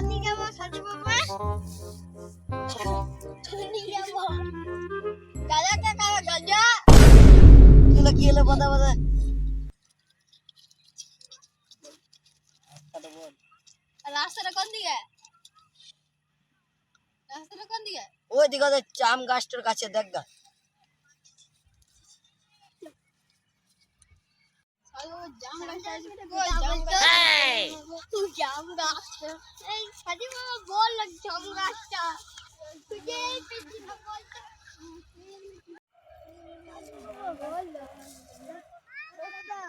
কোনি যাবো সাথে বাবা কোনি যাবো গাজা কাকা গাজা কি হলো বদা বদা রাস্তাটা কোন দিকে ওই দিকে ওই জাম গাছটার কাছে দেখ গা জাম গাছ এই সাজি বাবা বল জাম গাছটা তুই পেছি না বলটা বল দাদা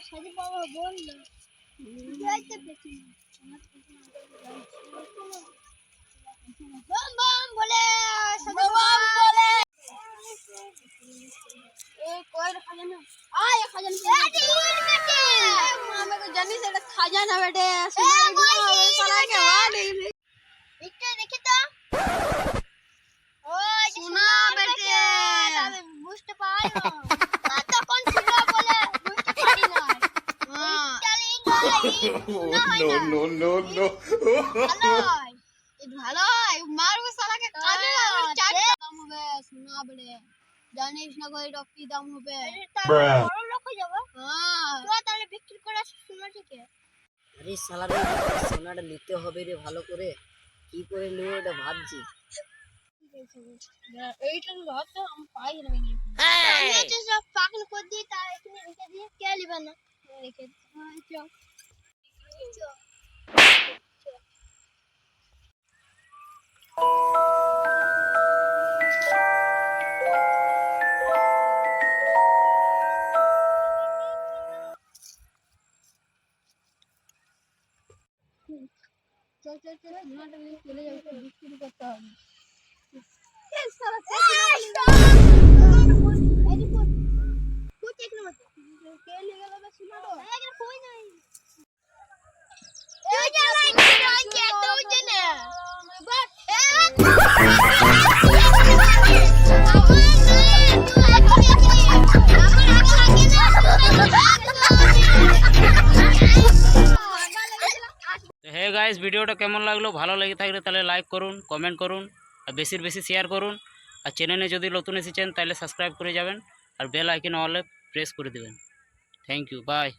সাজি বাবা বল যাইতে পেছি বম বম বলে সাজি বম বলে এ কই খাজানা আয় খাজানা এটি বেটে মামা को জানি সেটা খাজানা বেটে সালা के वाली ইটা দেখি তো ওই সোনা বেটে আমি বুঝতে পারি না তখন ছিল বলে বুঝতে পারি না no, no, no. ভালোই মারবো সালাকে কানে চারটা দাম হবে সোনা বলে জানিস না কই কি দাম হবে বড় লোক হয়ে যাব হ্যাঁ তো তাহলে বিক্রি করে সোনাটিকে আরে সালারে সোনাটা নিতে হবে রে ভালো করে কি করে নিব এটা ভাবছি এইটা হচ্ছে আমি পাই না আমি তো সব পাগল করে দিই তাই এখানে রেখে দিয়ে কে লিবে না রেখে চল चल चल चल घाटा में चले जाओ बिक्री करता हूं ये साला एडी फोन कुछ एक नंबर के ले गया मैं सुना दो अगर कोई नहीं तू चला के तू चले হে গাইস ভিডিওটা কেমন লাগলো ভালো লেগে থাকলে তাহলে লাইক করুন কমেন্ট করুন আর বেশি বেশি শেয়ার করুন আর চ্যানেলে যদি নতুন এসেছেন তাহলে সাবস্ক্রাইব করে যাবেন আর বেল আইকন অলে প্রেস করে দেবেন থ্যাংক ইউ বাই।